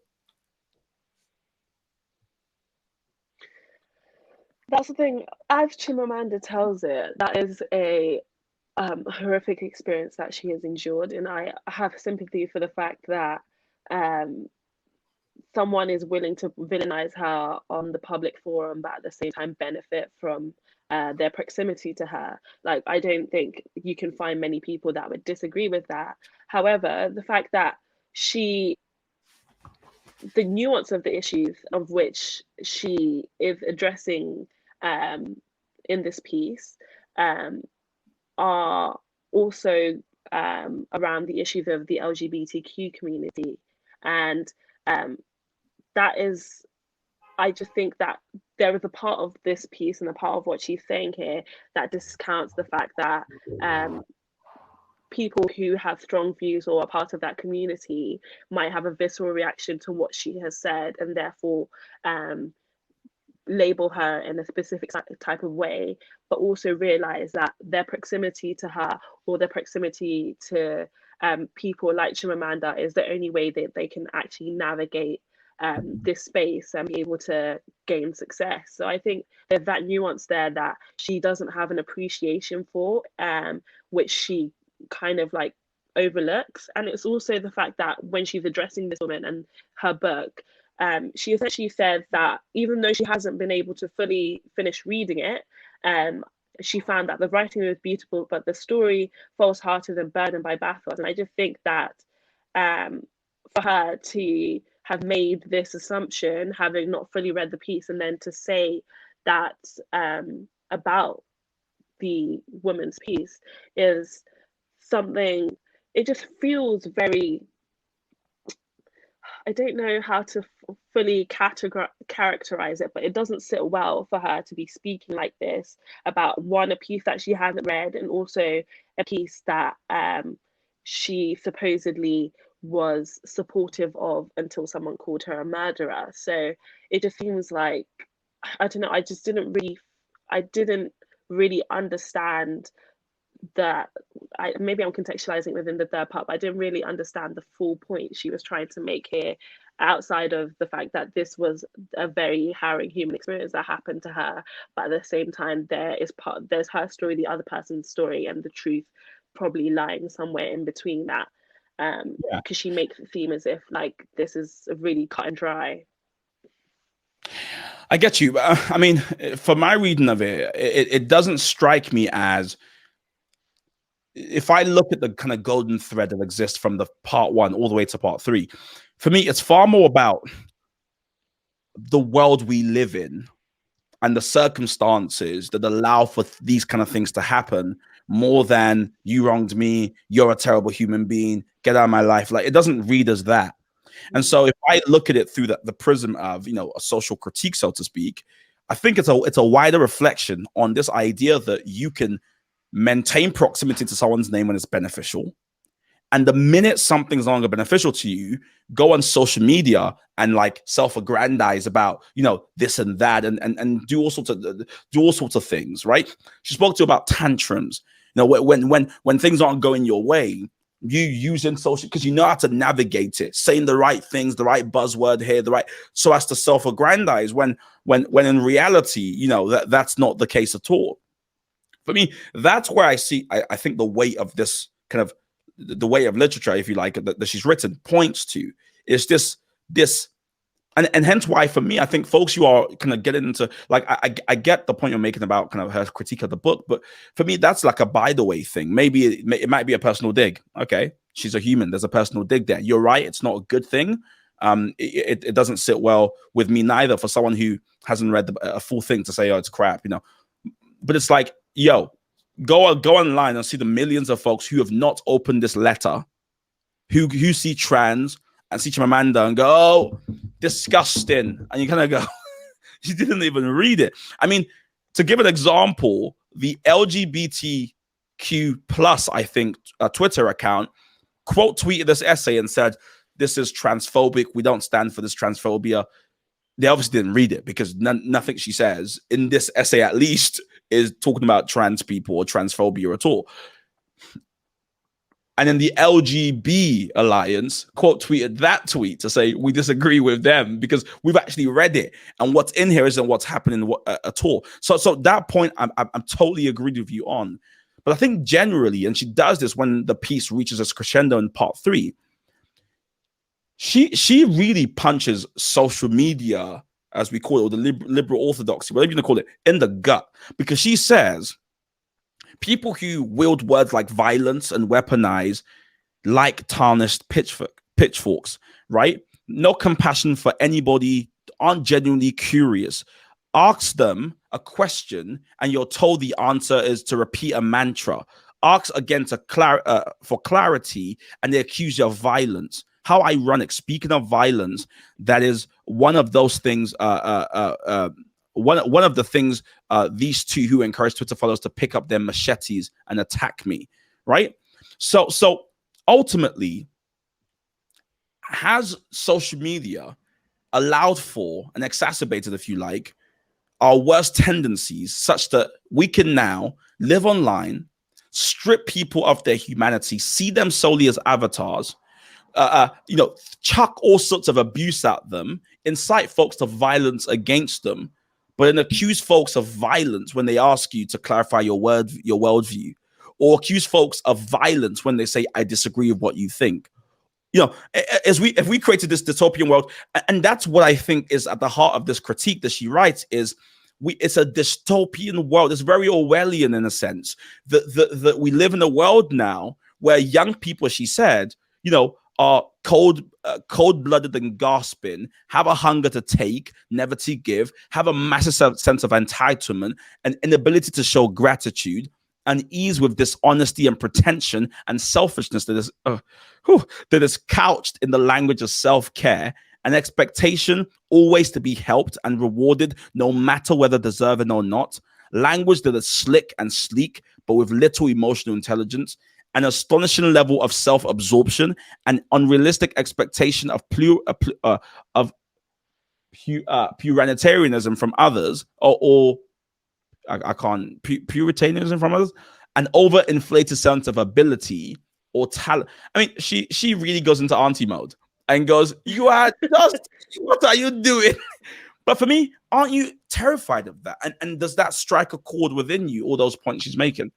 That's the thing. As Chimamanda tells it, that is a horrific experience that she has endured, and I have sympathy for the fact that someone is willing to villainize her on the public forum, but at the same time benefit from their proximity to her. Like, I don't think you can find many people that would disagree with that. However, the fact that the nuance of the issues of which she is addressing in this piece are also around the issues of the LGBTQ community. And I just think that there is a part of this piece and a part of what she's saying here that discounts the fact that people who have strong views or are part of that community might have a visceral reaction to what she has said, and therefore label her in a specific type of way, but also realize that their proximity to her or their proximity to people like Chimamanda is the only way that they can actually navigate this space and be able to gain success. So I think there's that nuance there that she doesn't have an appreciation for, which she kind of like overlooks. And it's also the fact that when she's addressing this woman and her book, she essentially said that even though she hasn't been able to fully finish reading it, she found that the writing was beautiful, but the story false-hearted and burdened by bathos. And I just think that for her to have made this assumption, having not fully read the piece, and then to say that about the woman's piece is something, it just feels very, I don't know how to fully characterize it, but it doesn't sit well for her to be speaking like this about a piece that she hasn't read, and also a piece that she supposedly was supportive of until someone called her a murderer. So it just seems like, I don't know, I didn't really understand that. Maybe I'm contextualizing within the third part, but I didn't really understand the full point she was trying to make here, outside of the fact that this was a very harrowing human experience that happened to her. But at the same time, there's her story, the other person's story, and the truth probably lying somewhere in between that. Because she makes it seem as if like this is really cut and dry. I get you. I mean, for my reading of it, it doesn't strike me as, if I look at the kind of golden thread that exists from the part 1 all the way to part 3, for me, it's far more about the world we live in and the circumstances that allow for these kind of things to happen, more than you wronged me, you're a terrible human being, get out of my life. Like, it doesn't read as that. And so if I look at it through the prism of, a social critique, so to speak, I think it's a wider reflection on this idea that you can maintain proximity to someone's name when it's beneficial. And the minute something's no longer beneficial to you, go on social media and like self-aggrandize about, this and that, and do all sorts of things, right? She spoke to you about tantrums. When things aren't going your way, you using social because you know how to navigate it, saying the right things, the right buzzword here, the right so as to self-aggrandize when in reality, you know, that's not the case at all. For me, that's where I think the weight of this kind of the weight of literature, if you like, that she's written points to is this and hence why for me I think folks you are kind of getting into like I get the point you're making about kind of her critique of the book, but for me that's like a by the way thing. Maybe it might be a personal dig. Okay, she's a human, there's a personal dig there. You're right, it's not a good thing. It doesn't sit well with me neither for someone who hasn't read a full thing to say, oh, it's crap, you know. But it's like, yo, go online and see the millions of folks who have not opened this letter, who see trans and see Chimamanda and go, oh, disgusting. And you kind of go, you didn't even read it. I mean, to give an example, the LGBTQ plus, I think, Twitter account quote tweeted this essay and said, this is transphobic. We don't stand for this transphobia. They obviously didn't read it because nothing she says in this essay, at least, is talking about trans people or transphobia at all. And then the LGB Alliance quote tweeted that tweet to say we disagree with them because we've actually read it and what's in here isn't what's happening at all. So that point I'm totally agreed with you on. But I think generally, and she does this when the piece reaches its crescendo in part 3, she really punches social media, as we call it, or the liberal orthodoxy, whatever you want to call it, in the gut, because she says people who wield words like violence and weaponize like tarnished pitchforks, right? No compassion for anybody, aren't genuinely curious. Ask them a question and you're told the answer is to repeat a mantra. Ask again for clarity and they accuse you of violence. How ironic. Speaking of violence, that is one of those things. One of the things these two who encourage Twitter followers to pick up their machetes and attack me, right? So ultimately, has social media allowed for and exacerbated, if you like, our worst tendencies such that we can now live online, strip people of their humanity, see them solely as avatars, chuck all sorts of abuse at them, incite folks to violence against them, but then accuse folks of violence when they ask you to clarify your worldview, or accuse folks of violence when they say, I disagree with what you think. You know, if we created this dystopian world, and that's what I think is at the heart of this critique that she writes, is it's a dystopian world. It's very Orwellian in a sense that we live in a world now where young people, she said, you know, are cold-blooded and gasping, have a hunger to take, never to give, have a massive sense of entitlement, an inability to show gratitude, and ease with dishonesty and pretension and selfishness that is couched in the language of self-care, an expectation always to be helped and rewarded no matter whether deserving or not, language that is slick and sleek but with little emotional intelligence, an astonishing level of self-absorption, and unrealistic expectation of puritanianism from others, or I can't puritanism from others, an overinflated sense of ability or talent. I mean, she really goes into auntie mode and goes, "You are just what are you doing?" But for me, aren't you terrified of that? And does that strike a chord within you? All those points she's making.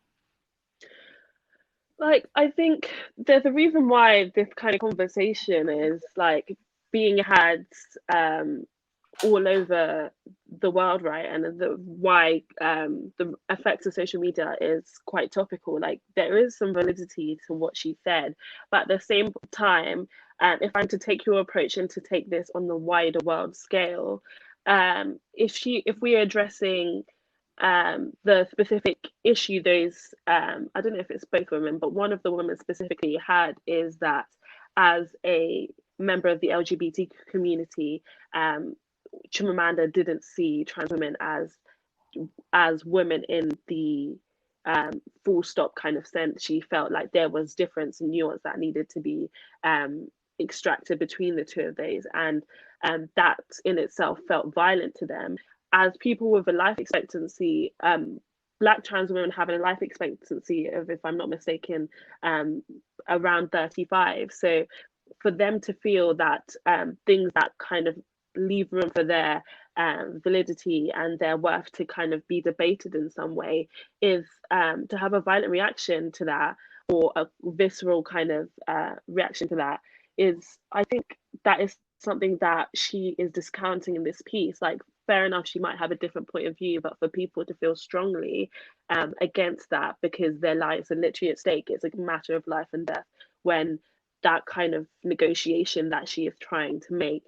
Like, I think there's a reason why this kind of conversation is like being had all over the world, right? And why the effects of social media is quite topical. Like, there is some validity to what she said, but at the same time, if I'm to take your approach and to take this on the wider world scale, if we're addressing the specific issue those I don't know if it's both women, but one of the women specifically had, is that as a member of the LGBT community, Chimamanda didn't see trans women as women in the full stop kind of sense. She felt like there was difference and nuance that needed to be extracted between the two of those, and that in itself felt violent to them as people with a life expectancy Black trans women having a life expectancy of, if I'm not mistaken, around 35. So for them to feel that things that kind of leave room for their validity and their worth to kind of be debated in some way is to have a violent reaction to that, or a visceral kind of reaction to that, is, I think that is something that she is discounting in this piece. Like, fair enough, she might have a different point of view, but for people to feel strongly against that because their lives are literally at stake, it's a matter of life and death, when that kind of negotiation that she is trying to make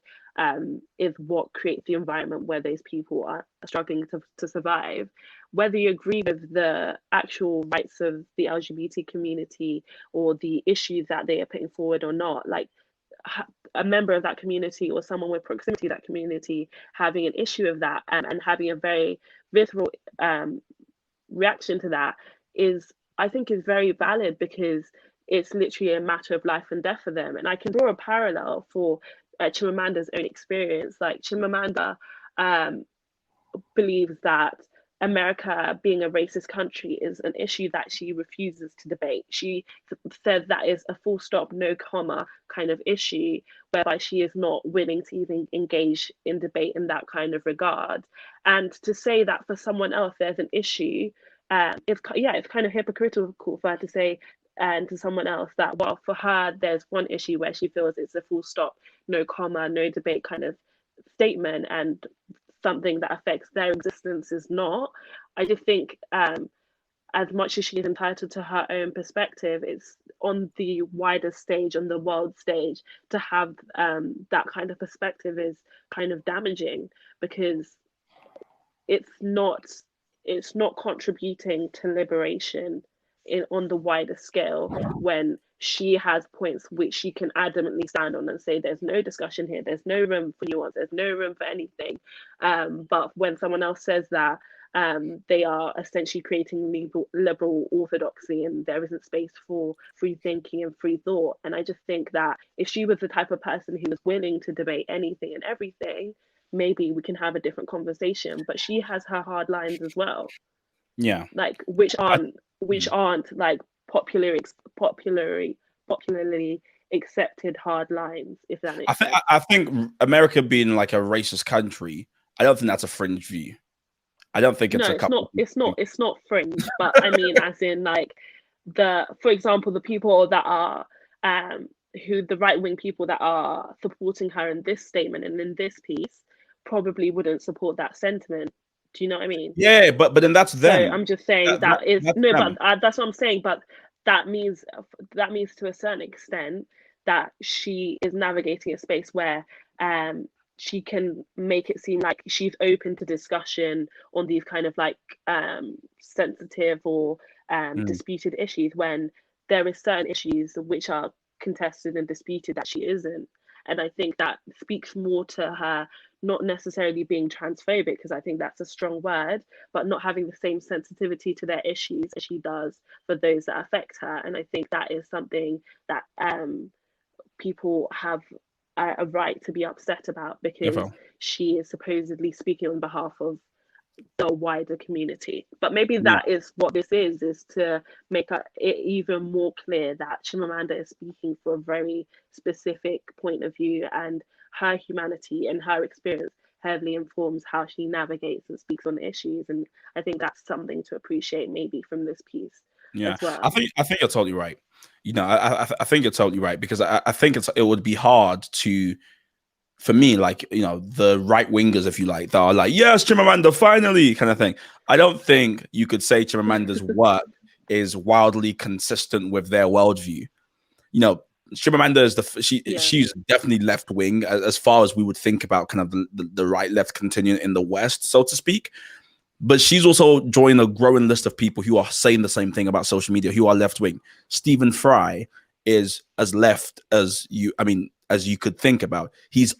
is what creates the environment where those people are struggling to survive. Whether you agree with the actual rights of the LGBT community or the issues that they are putting forward or not, like, a member of that community or someone with proximity to that community having an issue of that and having a very visceral reaction to that is, I think, is very valid, because it's literally a matter of life and death for them. And I can draw a parallel for Chimamanda's own experience. Like, Chimamanda believes that America being a racist country is an issue that she refuses to debate. She said that is a full stop, no comma kind of issue, whereby she is not willing to even engage in debate in that kind of regard. And to say that for someone else there's an issue, it's kind of hypocritical for her to say and to someone else that, well, for her there's one issue where she feels it's a full stop, no comma, no debate kind of statement, and something that affects their existence is not. I just think as much as she is entitled to her own perspective, it's on the wider stage, on the world stage, to have that kind of perspective is kind of damaging, because it's not contributing to liberation on the wider scale, when she has points which she can adamantly stand on and say there's no discussion here, there's no room for nuance, there's no room for anything. But when someone else says that, they are essentially creating liberal orthodoxy, and there isn't space for free thinking and free thought. And I just think that if she was the type of person who was willing to debate anything and everything, maybe we can have a different conversation. But she has her hard lines as well. Yeah. Like, which aren't like popularly accepted hard lines, if that makes sense. I think America being like a racist country, I don't think that's a fringe view. I don't think it's it's not fringe, but I mean, as in, like, for example, the people that are the right-wing people that are supporting her in this statement and in this piece probably wouldn't support that sentiment. Do you know what I mean? Yeah, but then that's them. So I'm just saying that's what I'm saying. But that means to a certain extent that she is navigating a space where she can make it seem like she's open to discussion on these kind of like sensitive or disputed issues, when there is certain issues which are contested and disputed that she isn't. And I think that speaks more to her not necessarily being transphobic, because I think that's a strong word, but not having the same sensitivity to their issues as she does for those that affect her. And I think that is something that people have a right to be upset about, because she is supposedly speaking on behalf of the wider community. But maybe that is what this is to make it even more clear that Chimamanda is speaking for a very specific point of view, and her humanity and her experience heavily informs how she navigates and speaks on issues. And I think that's something to appreciate maybe from this piece. Yeah, as well. I think you're totally right. You know, I think you're totally right, because I think it would be hard for me, like, you know, the right wingers, if you like, that are like, yes, Chimamanda, finally, kind of thing. I don't think you could say Chimamanda's work is wildly consistent with their worldview. You know, Chimamanda is she's definitely left wing as far as we would think about kind of the right left continuum in the West, so to speak. But she's also joined a growing list of people who are saying the same thing about social media, who are left wing. Stephen Fry is as left as you could think about. He's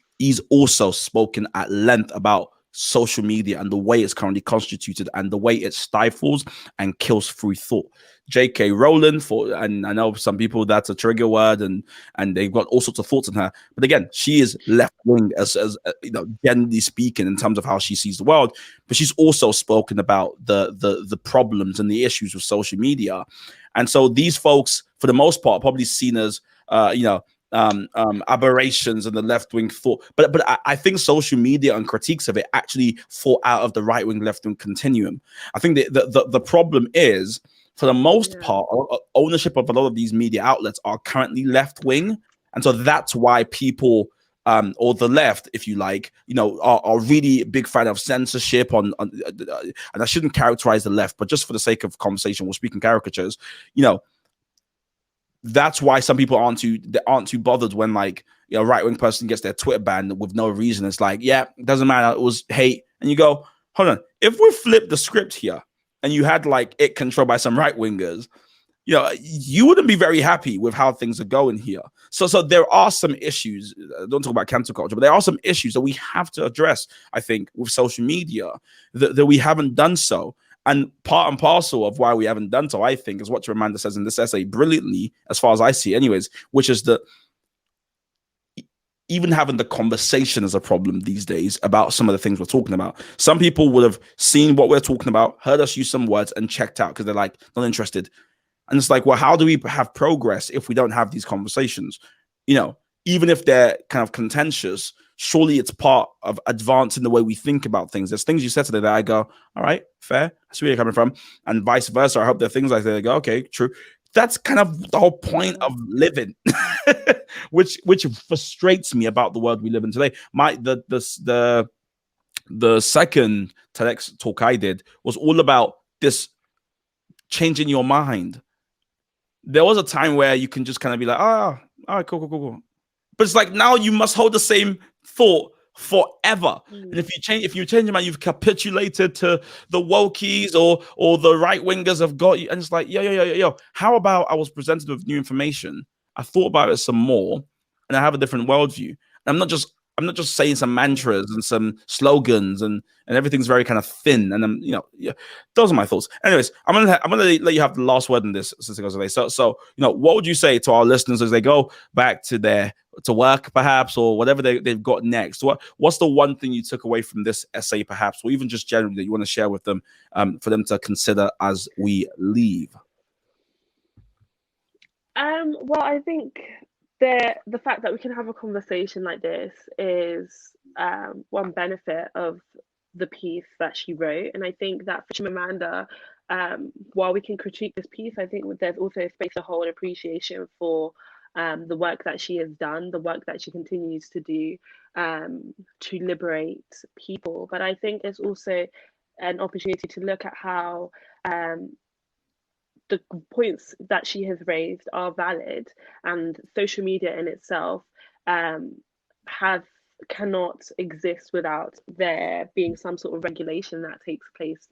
also spoken at length about social media and the way it's currently constituted and the way it stifles and kills through thought. J.K. Rowling, and I know some people that's a trigger word, and they've got all sorts of thoughts on her. But again, she is left wing as generally speaking in terms of how she sees the world. But she's also spoken about the problems and the issues with social media, and so these folks, for the most part, are probably seen as aberrations in the left-wing thought. But I think social media and critiques of it actually fall out of the right-wing, left-wing continuum. I think the problem is, for the most part, ownership of a lot of these media outlets are currently left-wing. And so that's why people, or the left, if you like, are really a big fan of censorship and I shouldn't characterize the left, but just for the sake of conversation, we'll speak in caricatures, that's why some people aren't too bothered when a right-wing person gets their Twitter banned with no reason. It's like, yeah, it doesn't matter, it was hate. And you go, hold on, if we flip the script here and you had it controlled by some right-wingers, you wouldn't be very happy with how things are going here. So there are some issues. Don't talk about cancel culture, but there are some issues that we have to address, I think, with social media that we haven't done so. And part and parcel of why we haven't done so, I think, is what Chimamanda says in this essay brilliantly, as far as I see anyways, which is that even having the conversation is a problem these days about some of the things we're talking about. Some people would have seen what we're talking about, heard us use some words, and checked out because they're like, not interested. And it's like, well, how do we have progress if we don't have these conversations? Even if they're kind of contentious, surely it's part of advancing the way we think about things. There's things you said today that I go, all right, fair. I see where you're coming from. And vice versa. I hope there are things like that. I go, okay, true. That's kind of the whole point of living, which frustrates me about the world we live in today. The second TEDx talk I did was all about this changing your mind. There was a time where you can just kind of be like, all right, cool. But it's like, now you must hold the same thought forever. And if you change your mind, you've capitulated to the wokies or the right wingers have got you. And it's like, yo. How about I was presented with new information? I thought about it some more, and I have a different worldview. And I'm not just saying some mantras and some slogans and everything's very kind of thin. And I'm, those are my thoughts. Anyways, I'm gonna let you have the last word in this, Sithokozile. So what would you say to our listeners as they go back to work, perhaps, or whatever they've got next? What's the one thing you took away from this essay, perhaps, or even just generally that you want to share with them, for them to consider as we leave? Well, I think the fact that we can have a conversation like this is one benefit of the piece that she wrote. And I think that for Chimamanda, while we can critique this piece, I think there's also a space to hold appreciation for the work that she has done, the work that she continues to do to liberate people. But I think it's also an opportunity to look at how the points that she has raised are valid, and social media in itself cannot exist without there being some sort of regulation that takes place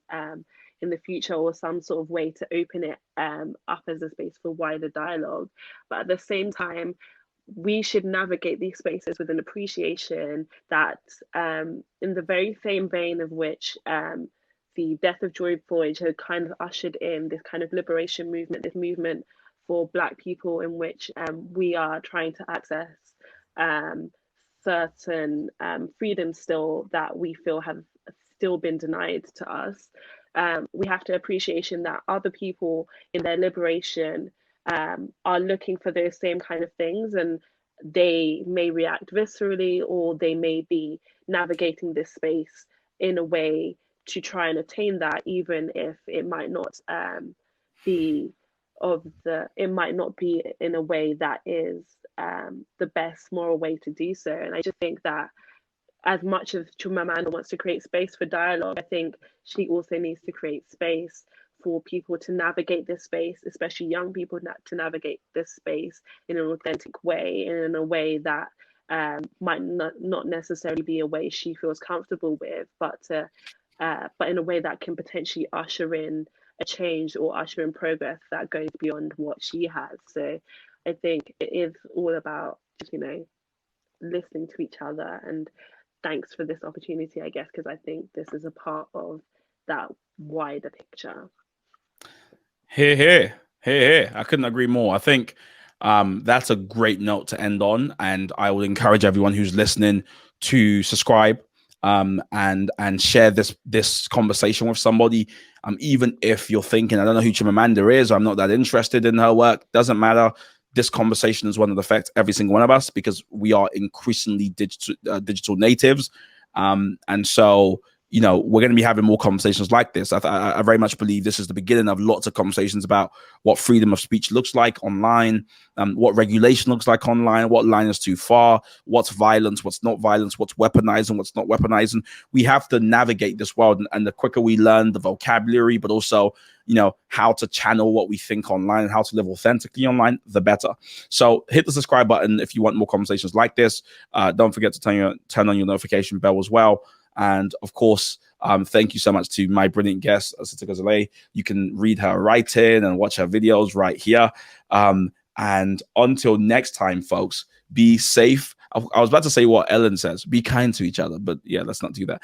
in the future, or some sort of way to open it up as a space for wider dialogue. But at the same time, we should navigate these spaces with an appreciation that, in the very same vein of which the death of George Floyd had kind of ushered in this kind of liberation movement, this movement for Black people in which we are trying to access certain freedoms still that we feel have still been denied to us. We have to appreciation that other people in their liberation are looking for those same kind of things, and they may react viscerally, or they may be navigating this space in a way to try and attain that, even if it might not be it might not be in a way that is the best moral way to do so. And I just think that as much as Chimamanda wants to create space for dialogue, I think she also needs to create space for people to navigate this space, especially young people to navigate this space in an authentic way, and in a way that might not necessarily be a way she feels comfortable with, but in a way that can potentially usher in a change or usher in progress that goes beyond what she has. So I think it is all about, listening to each other and thanks for this opportunity, I guess, because I think this is a part of that wider picture. Here, here, here, here. I couldn't agree more. I think that's a great note to end on, and I would encourage everyone who's listening to subscribe and share this conversation with somebody. Even if you're thinking, I don't know who Chimamanda is, or I'm not that interested in her work, doesn't matter. This conversation is one that affects every single one of us because we are increasingly digital natives, and so we're going to be having more conversations like this. I very much believe this is the beginning of lots of conversations about what freedom of speech looks like online, what regulation looks like online, what line is too far, what's violence, what's not violence, what's weaponizing, what's not weaponizing. We have to navigate this world, and the quicker we learn the vocabulary, but also how to channel what we think online and how to live authentically online, the better. So hit the subscribe button if you want more conversations like this. Don't forget to turn on your notification bell as well. And of course, thank you so much to my brilliant guest, Sithokozile. You can read her writing and watch her videos right here. And until next time, folks, be safe. I was about to say what Ellen says, be kind to each other, but yeah, let's not do that.